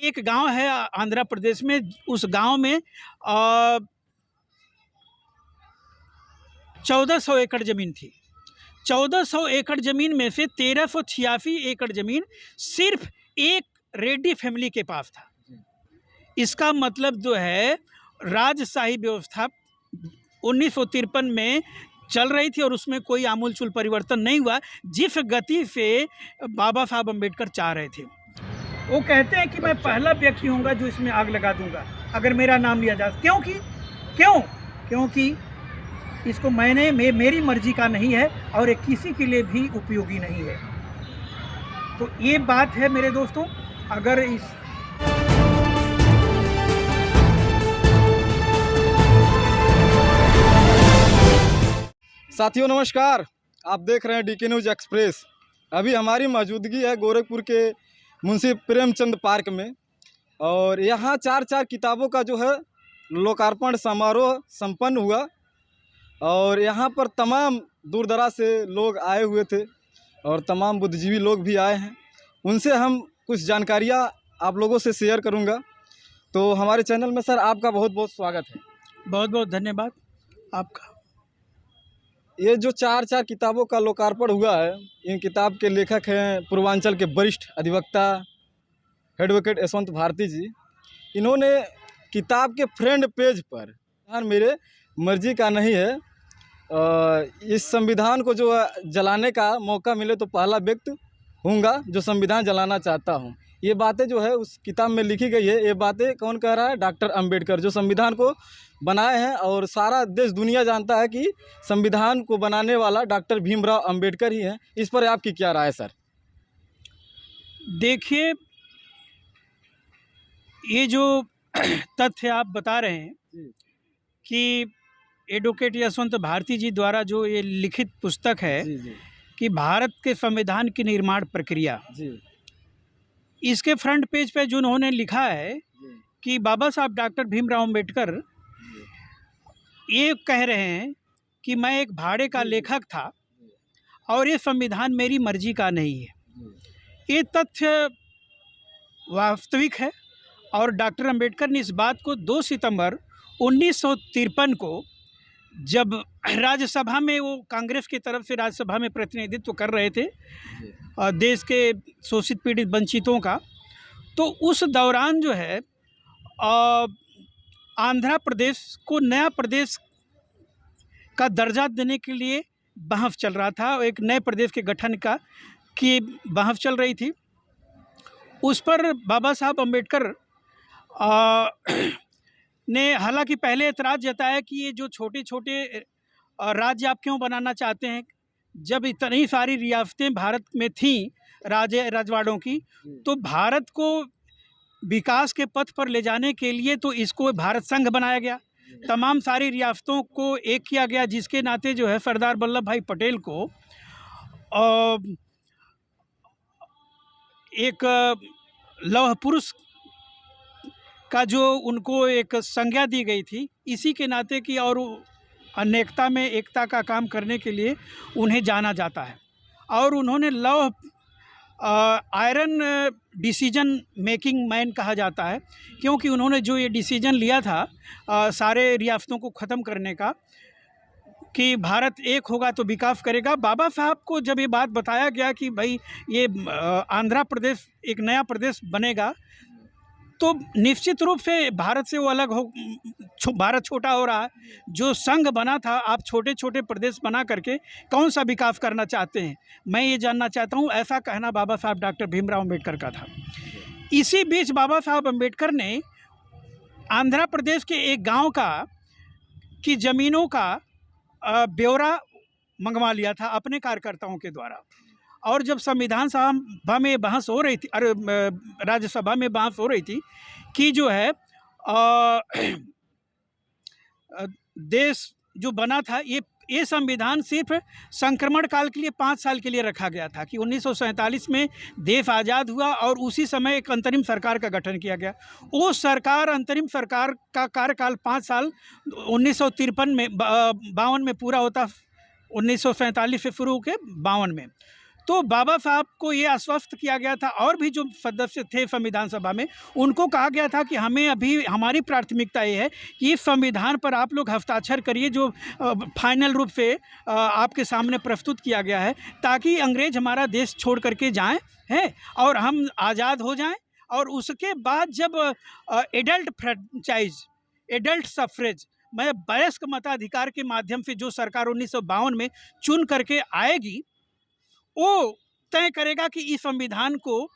एक गांव है आंध्र प्रदेश में, उस गांव में 1400 एकड़ ज़मीन थी। 1400 एकड़ ज़मीन में से 1386 एकड़ ज़मीन सिर्फ एक रेड्डी फैमिली के पास था। इसका मतलब जो है राजशाही व्यवस्था 1953 में चल रही थी और उसमें कोई आमूलचूल परिवर्तन नहीं हुआ जिस गति से बाबा साहब अम्बेडकर चाह रहे थे। वो कहते हैं कि मैं पहला व्यक्ति हूँगा जो इसमें आग लगा दूंगा अगर मेरा नाम लिया जाए। क्योंकि इसको मेरी मर्जी का नहीं है और ये किसी के लिए भी उपयोगी नहीं है। तो ये बात है मेरे दोस्तों। अगर इस साथियों नमस्कार, आप देख रहे हैं डीके न्यूज़ एक्सप्रेस। अभी हमारी मौजूदगी है गोरखपुर के मुंशी प्रेमचंद पार्क में और यहाँ चार किताबों का जो है लोकार्पण समारोह संपन्न हुआ और यहाँ पर तमाम दूर दराज से लोग आए हुए थे और तमाम बुद्धिजीवी लोग भी आए हैं। उनसे हम कुछ जानकारियाँ आप लोगों से शेयर करूँगा। तो हमारे चैनल में सर आपका बहुत बहुत स्वागत है। बहुत बहुत धन्यवाद आपका। ये जो चार किताबों का लोकार्पण हुआ है, इन किताब के लेखक हैं पूर्वांचल के वरिष्ठ अधिवक्ता एडवोकेट यशवंत भारती जी। इन्होंने किताब के फ्रंट पेज पर मेरे मर्जी का नहीं है, इस संविधान को जो जलाने का मौका मिले तो पहला व्यक्ति हूँगा जो संविधान जलाना चाहता हूँ। ये बातें जो है उस किताब में लिखी गई है। ये बातें कौन कह रहा है? डॉक्टर अंबेडकर, जो संविधान को बनाए हैं और सारा देश दुनिया जानता है कि संविधान को बनाने वाला डॉक्टर भीमराव अंबेडकर ही हैं। इस पर आपकी क्या राय है सर? देखिए, ये जो तथ्य आप बता रहे हैं कि एडवोकेट यशवंत भारती जी द्वारा जो ये लिखित पुस्तक है कि भारत के संविधान की निर्माण प्रक्रिया, इसके फ्रंट पेज पे जो उन्होंने लिखा है कि बाबा साहब डॉक्टर भीमराव अंबेडकर ये कह रहे हैं कि मैं एक भाड़े का लेखक था और ये संविधान मेरी मर्जी का नहीं है। ये तथ्य वास्तविक है और डॉक्टर अंबेडकर ने इस बात को 2 सितंबर 1953 को, जब राज्यसभा में वो कांग्रेस की तरफ से राज्यसभा में प्रतिनिधित्व कर रहे थे देश के शोषित पीड़ित वंचितों का, तो उस दौरान जो है आंध्र प्रदेश को नया प्रदेश का दर्जा देने के लिए बहस चल रहा था। एक नए प्रदेश के गठन की बहस चल रही थी। उस पर बाबा साहब अम्बेडकर ने हालांकि पहले एतराज़ जताया कि ये जो छोटे छोटे राज्य आप क्यों बनाना चाहते हैं, जब इतनी सारी रियासतें भारत में थीं राजवाड़ों की, तो भारत को विकास के पथ पर ले जाने के लिए तो इसको भारत संघ बनाया गया, तमाम सारी रियासतों को एक किया गया, जिसके नाते जो है सरदार वल्लभ भाई पटेल को एक लौह पुरुष का जो उनको एक संज्ञा दी गई थी, इसी के नाते कि और अनेकता में एकता का काम करने के लिए उन्हें जाना जाता है। और उन्होंने लौह आयरन डिसीजन मेकिंग मैन कहा जाता है, क्योंकि उन्होंने जो ये डिसीजन लिया था सारे रियासतों को ख़त्म करने का कि भारत एक होगा तो विकास करेगा। बाबा साहब को जब ये बात बताया गया कि भाई ये आंध्र प्रदेश एक नया प्रदेश बनेगा, तो निश्चित रूप से भारत से वो अलग हो, भारत छोटा हो रहा है। जो संघ बना था, आप छोटे छोटे प्रदेश बना करके कौन सा विकास करना चाहते हैं, मैं ये जानना चाहता हूँ। ऐसा कहना बाबा साहब डॉक्टर भीमराव अंबेडकर का था। इसी बीच बाबा साहब अंबेडकर ने आंध्र प्रदेश के एक गांव की ज़मीनों का ब्यौरा मंगवा लिया था अपने कार्यकर्ताओं के द्वारा। और जब संविधान सभा में बहस हो रही थी, राज्यसभा में बहस हो रही थी कि जो है देश जो बना था, ये संविधान सिर्फ संक्रमण काल के लिए 5 साल के लिए रखा गया था कि 1947 में देश आज़ाद हुआ और उसी समय एक अंतरिम सरकार का गठन किया गया। वो सरकार, अंतरिम सरकार का कार्यकाल 5 साल 1953 में 52 में पूरा होता, 1947 से शुरू होकर 52 में। तो बाबा साहब को ये आश्वस्त किया गया था, और भी जो सदस्य थे संविधान सभा में, उनको कहा गया था कि हमें अभी हमारी प्राथमिकता ये है कि इस संविधान पर आप लोग हस्ताक्षर करिए जो फाइनल रूप से आपके सामने प्रस्तुत किया गया है, ताकि अंग्रेज हमारा देश छोड़ करके जाएं हैं और हम आज़ाद हो जाएं। और उसके बाद जब एडल्ट फ्रेंचाइज, एडल्ट सफरेज, मैं वयस्क मताधिकार के माध्यम से जो सरकार 1952 में चुन करके आएगी, वो तय करेगा कि इस संविधान को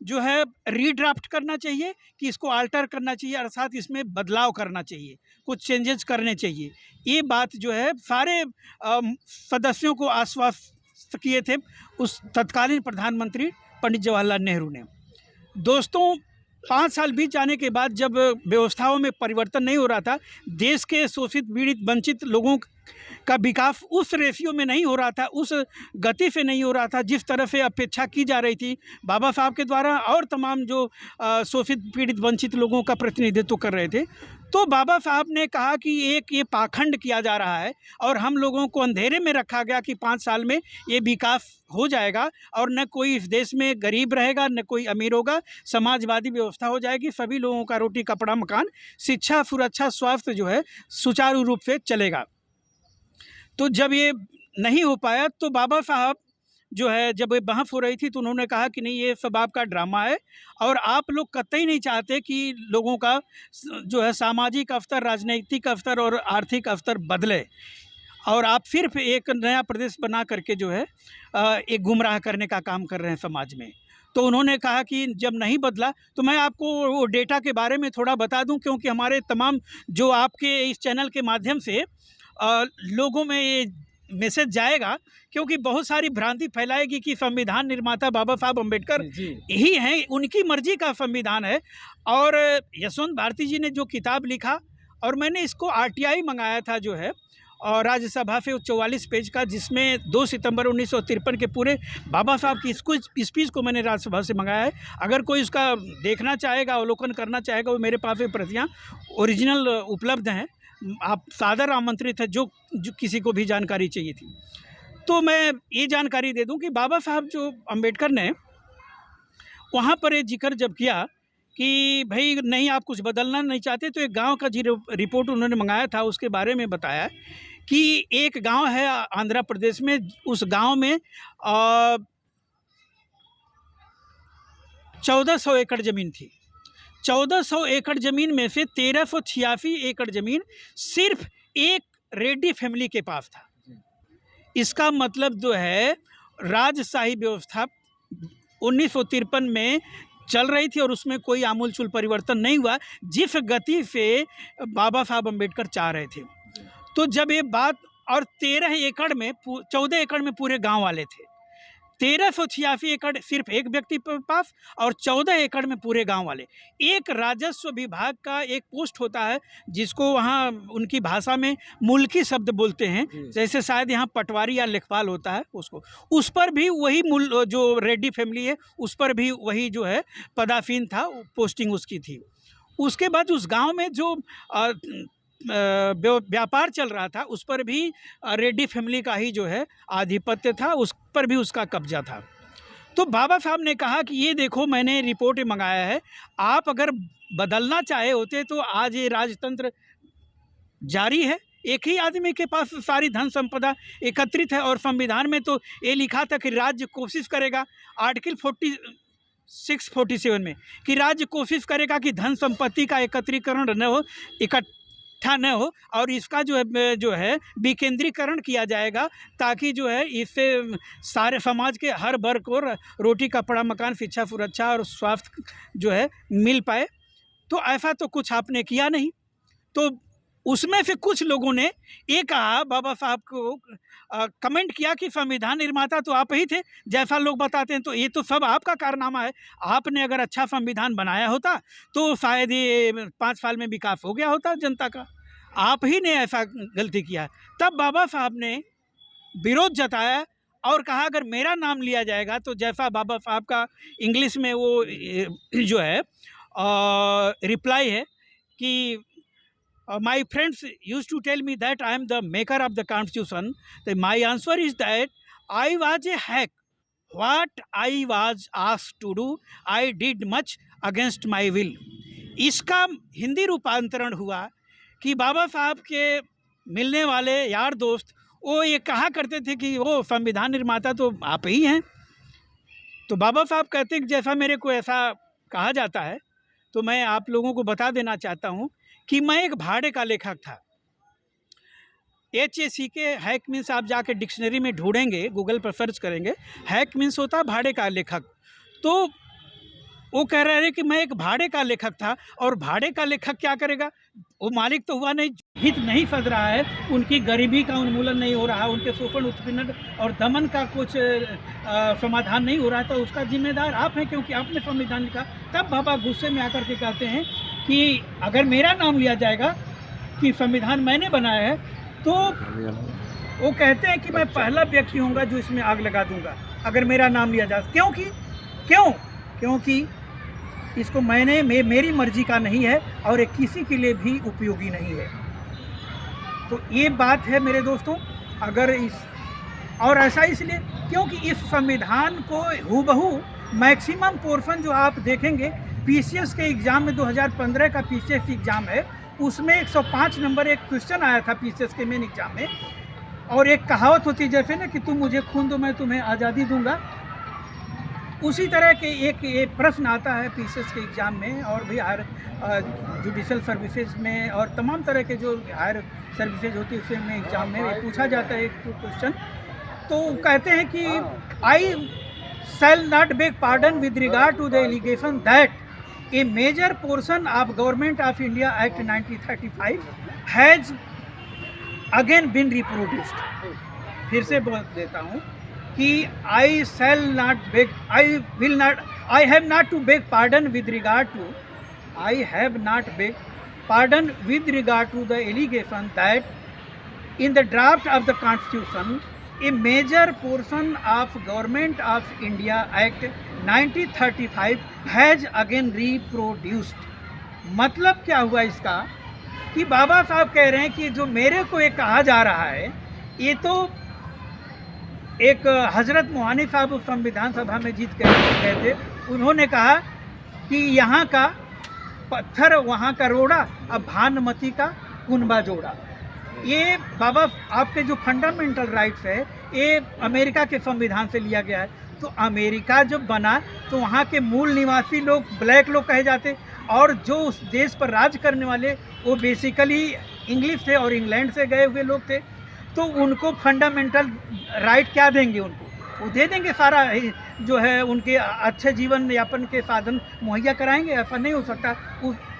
जो है रीड्राफ्ट करना चाहिए कि इसको अल्टर करना चाहिए, अर्थात इसमें बदलाव करना चाहिए, कुछ चेंजेस करने चाहिए। ये बात जो है सारे सदस्यों को आश्वस्त किए थे उस तत्कालीन प्रधानमंत्री पंडित जवाहरलाल नेहरू ने। दोस्तों, 5 साल बीत जाने के बाद जब व्यवस्थाओं में परिवर्तन नहीं हो रहा था, देश के शोषित, पीड़ित, वंचित लोगों का विकास उस रेशियो में नहीं हो रहा था, उस गति से नहीं हो रहा था जिस तरह से अपेक्षा की जा रही थी बाबा साहब के द्वारा और तमाम जो शोषित, पीड़ित, वंचित लोगों का प्रतिनिधित्व कर रहे थे। तो बाबा साहब ने कहा कि एक ये पाखंड किया जा रहा है और हम लोगों को अंधेरे में रखा गया कि 5 साल में ये विकास हो जाएगा और न कोई इस देश में गरीब रहेगा, न कोई अमीर होगा, समाजवादी व्यवस्था हो जाएगी, सभी लोगों का रोटी, कपड़ा, मकान, शिक्षा, सुरक्षा, स्वास्थ्य जो है सुचारू रूप से चलेगा। तो जब ये नहीं हो पाया तो बाबा साहब जो है, जब ये बहस हो रही थी तो उन्होंने कहा कि नहीं, ये सब आपका ड्रामा है और आप लोग कतई नहीं चाहते कि लोगों का जो है सामाजिक स्तर, राजनीतिक स्तर और आर्थिक स्तर बदले, और आप सिर्फ एक नया प्रदेश बना करके जो है एक गुमराह करने का काम कर रहे हैं समाज में। तो उन्होंने कहा कि जब नहीं बदला तो मैं आपको वो डेटा के बारे में थोड़ा बता दूं, क्योंकि हमारे तमाम जो आपके इस चैनल के माध्यम से लोगों में ये मैसेज जाएगा, क्योंकि बहुत सारी भ्रांति फैलाएगी कि संविधान निर्माता बाबा साहब अम्बेडकर ही हैं, उनकी मर्जी का संविधान है। और यशवंत भारती जी ने जो किताब लिखा, और मैंने इसको RTI मंगाया था जो है, और राज्यसभा से 44 पेज का, जिसमें 2 सितंबर 1953 के पूरे बाबा साहब की स्पीच को मैंने राज्यसभा से मंगाया है। अगर कोई इसका देखना चाहेगा, अवलोकन करना चाहेगा, वो मेरे पास प्रतियाँ ओरिजिनल उपलब्ध हैं। आप सादर आमंत्रित है जो किसी को भी जानकारी चाहिए थी। तो मैं ये जानकारी दे दूं कि बाबा साहब जो अम्बेडकर ने वहाँ पर ये जिक्र जब किया कि भाई नहीं, आप कुछ बदलना नहीं चाहते, तो एक गांव का जी रिपोर्ट उन्होंने मंगाया था, उसके बारे में बताया कि एक गांव है आंध्र प्रदेश में, उस गांव में 1400 एकड़ ज़मीन थी। 1400 एकड़ ज़मीन में से 1386 एकड़ ज़मीन सिर्फ एक रेड्डी फैमिली के पास था। इसका मतलब जो है राजशाही व्यवस्था 1953 में चल रही थी और उसमें कोई आमूलचूल परिवर्तन नहीं हुआ जिस गति से बाबा साहब अम्बेडकर चाह रहे थे। तो जब ये बात, और 14 एकड़ में पूरे गांव वाले थे, 1386 एकड़ सिर्फ एक व्यक्ति के पास और 14 एकड़ में पूरे गांव वाले। एक राजस्व विभाग का एक पोस्ट होता है जिसको वहाँ उनकी भाषा में मुल्की शब्द बोलते हैं, जैसे शायद यहाँ पटवारी या लेखपाल होता है, उसको, उस पर भी वही जो रेड्डी फैमिली है उस पर भी वही जो है पदासीन था, पोस्टिंग उसकी थी। उसके बाद उस गाँव में जो व्यापार चल रहा था उस पर भी रेड्डी फैमिली का ही जो है आधिपत्य था, उस पर भी उसका कब्जा था। तो बाबा साहब ने कहा कि ये देखो, मैंने रिपोर्ट मंगाया है, आप अगर बदलना चाहे होते तो आज ये राजतंत्र जारी है, एक ही आदमी के पास सारी धन संपदा एकत्रित है, और संविधान में तो ये लिखा था कि राज्य कोशिश करेगा, आर्टिकल 46-47 में, कि राज्य कोशिश करेगा कि धन संपत्ति का एकत्रीकरण न हो, इकट्ठा न हो, और इसका जो है विकेंद्रीकरण किया जाएगा, ताकि जो है इससे सारे समाज के हर वर्ग को रोटी, कपड़ा, मकान, शिक्षा, सुरक्षा और स्वास्थ्य जो है मिल पाए। तो ऐसा तो कुछ आपने किया नहीं। तो उसमें से कुछ लोगों ने ये कहा, बाबा साहब को कमेंट किया कि संविधान निर्माता तो आप ही थे, जैसा लोग बताते हैं, तो ये तो सब आपका कारनामा है। आपने अगर अच्छा संविधान बनाया होता तो शायद ये 5 साल में विकास हो गया होता जनता का, आप ही ने ऐसा गलती किया। तब बाबा साहब ने विरोध जताया और कहा अगर मेरा नाम लिया जाएगा तो, जैसा बाबा साहब का इंग्लिश में वो जो है रिप्लाई है कि my friends used to tell me that I am the maker of the constitution. My answer is that I was a hack, what I was asked to do I did much against my will. इसका हिंदी रूपांतरण हुआ कि बाबा साहब के मिलने वाले यार दोस्त वो ये कहा करते थे कि वो संविधान निर्माता तो आप ही हैं। तो बाबा साहब कहते हैं कि जैसा मेरे को ऐसा कहा जाता है, तो मैं आप लोगों को बता देना चाहता हूँ कि मैं एक भाड़े का लेखक था। HACK, हैक मीन्स आप जाके डिक्शनरी में ढूंढेंगे, गूगल पर सर्च करेंगे, हैक मीन्स होता है भाड़े का लेखक। तो वो कह रहे हैं कि मैं एक भाड़े का लेखक था, और भाड़े का लेखक क्या करेगा, वो मालिक तो हुआ नहीं, हित नहीं सध रहा है, उनकी गरीबी का उन्मूलन नहीं हो रहा, उनके शोषण उत्पीड़न और दमन का कुछ समाधान नहीं हो रहा, तो उसका जिम्मेदार आप हैं, क्योंकि आपने संविधान लिखा। तब बाबा गुस्से में आकर के कहते हैं कि अगर मेरा नाम लिया जाएगा कि संविधान मैंने बनाया है, तो वो कहते हैं कि मैं पहला व्यक्ति होऊंगा जो इसमें आग लगा दूंगा अगर मेरा नाम लिया जाए। क्योंकि इसको मेरी मर्जी का नहीं है और ये किसी के लिए भी उपयोगी नहीं है। तो ये बात है मेरे दोस्तों। अगर और ऐसा इसलिए क्योंकि इस संविधान को हूबहू मैक्सिमम पोर्शन जो आप देखेंगे PCS के एग्ज़ाम में, 2015 का PCS एग्ज़ाम है, उसमें 105 नंबर एक क्वेश्चन आया था PCS के मेन एग्ज़ाम में। और एक कहावत होती है जैसे ना कि तुम मुझे खून दो मैं तुम्हें आज़ादी दूंगा, उसी तरह के एक प्रश्न आता है PCS के एग्ज़ाम में, और भी हायर जुडिशल सर्विसेज में और तमाम तरह के जो हायर सर्विसेज होती है उसमें एग्ज़ाम में पूछा जाता है एक क्वेश्चन। तो कहते हैं कि I shall not beg pardon with regard to the allegation that a major portion of Government of India Act 1935 has again been reproduced. फिर से बोल देता हूँ कि I have not to beg pardon with regard to the allegation that in the draft of the constitution a major portion of Government of India Act 1935 has again reproduced. मतलब क्या हुआ इसका कि बाबा साहब कह रहे हैं कि जो मेरे को ये कहा जा रहा है, ये तो एक हजरत मोहानी साहब उस संविधान सभा में जीत गए थे, उन्होंने कहा कि यहाँ का पत्थर वहाँ का रोड़ा, अब भानुमती का कुनबा जोड़ा। ये बाबा आपके जो फंडामेंटल राइट्स है ये अमेरिका के संविधान से लिया गया है। तो अमेरिका जब बना तो वहाँ के मूल निवासी लोग ब्लैक लोग कहे जाते, और जो उस देश पर राज करने वाले वो बेसिकली इंग्लिश थे और इंग्लैंड से गए हुए लोग थे। तो उनको फंडामेंटल राइट क्या देंगे, उनको वो दे देंगे सारा जो है उनके अच्छे जीवन यापन के साधन मुहैया कराएंगे, ऐसा नहीं हो सकता।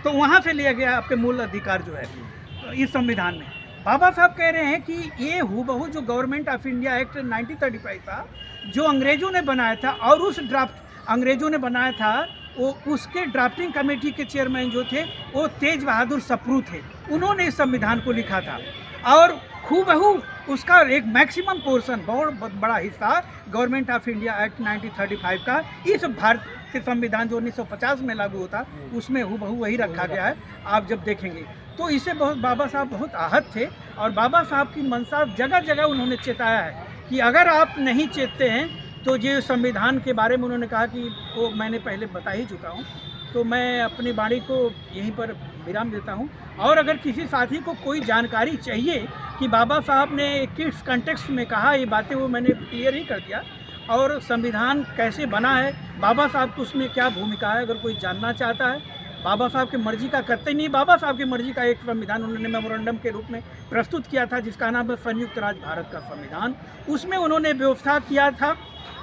तो वहाँ से लिया गया आपके मूल अधिकार जो है तो इस संविधान में। बाबा साहब कह रहे हैं कि ये हूबहू जो गवर्नमेंट ऑफ इंडिया एक्ट 1935 था जो अंग्रेज़ों ने बनाया था, और उस ड्राफ्ट अंग्रेज़ों ने बनाया था, वो उसके ड्राफ्टिंग कमेटी के चेयरमैन जो थे वो तेज बहादुर सप्रू थे, उन्होंने इस संविधान को लिखा था। और हूबहू उसका एक मैक्सिमम पोर्शन, बहुत बड़ा हिस्सा गवर्नमेंट ऑफ इंडिया एक्ट 1935 का इस भारत के संविधान जो 1950 में लागू होता उसमें हूबहू वही रखा गया है, आप जब देखेंगे। तो इससे बहुत बाबा साहब बहुत आहत थे, और बाबा साहब की मंशा जगह जगह उन्होंने चेताया है कि अगर आप नहीं चेतते हैं तो ये संविधान के बारे में उन्होंने कहा कि वो मैंने पहले बता ही चुका हूँ। तो मैं अपनी वाणी को यहीं पर विराम देता हूँ। और अगर किसी साथी को कोई जानकारी चाहिए कि बाबा साहब ने किस कंटेक्स्ट में कहा ये बातें, वो मैंने क्लियर ही कर दिया। और संविधान कैसे बना है, बाबा साहब को उसमें क्या भूमिका है, अगर कोई जानना चाहता है, बाबा साहब की मर्जी का करते नहीं, बाबा साहब की मर्जी का एक संविधान उन्होंने मेमोरेंडम के रूप में प्रस्तुत किया था जिसका नाम है संयुक्त राज्य भारत का संविधान। उसमें उन्होंने व्यवस्था किया था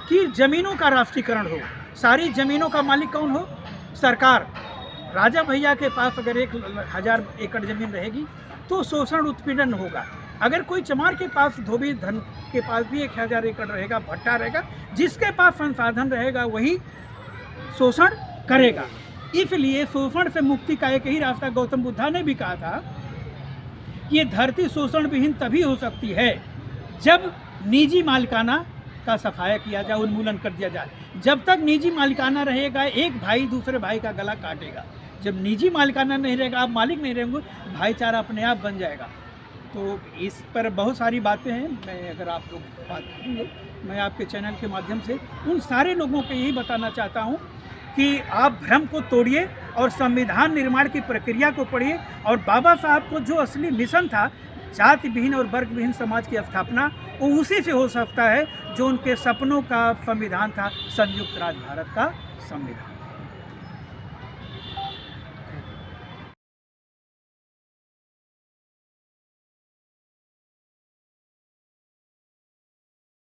कि ज़मीनों का राष्ट्रीयकरण हो, सारी ज़मीनों का मालिक कौन हो, सरकार। राजा भैया के पास अगर 1000 एकड़ ज़मीन रहेगी तो शोषण उत्पीड़न होगा। अगर कोई चमार के पास, धोबी धन के पास भी 1000 एकड़ रहेगा, भट्टा रहेगा, जिसके पास संसाधन रहेगा वही शोषण करेगा। इसलिए शोषण से मुक्ति का एक ही रास्ता गौतम बुद्धा ने भी कहा था कि ये धरती शोषण विहीन तभी हो सकती है जब निजी मालिकाना का सफाया किया जाए, उन्मूलन कर दिया जाए। जब तक निजी मालिकाना रहेगा एक भाई दूसरे भाई का गला काटेगा, जब निजी मालिकाना नहीं रहेगा, आप मालिक नहीं रहेंगे, भाईचारा अपने आप बन जाएगा। तो इस पर बहुत सारी बातें हैं, मैं अगर आप लोग बात करेंगे मैं आपके चैनल के माध्यम से उन सारे लोगों को यही बताना चाहता हूँ कि आप भ्रम को तोड़िए और संविधान निर्माण की प्रक्रिया को पढ़िए। और बाबा साहब को जो असली मिशन था, जाति विहीन और वर्ग विहीन समाज की स्थापना, वो उसी से हो सकता है जो उनके सपनों का संविधान था, संयुक्त राज्य भारत का संविधान।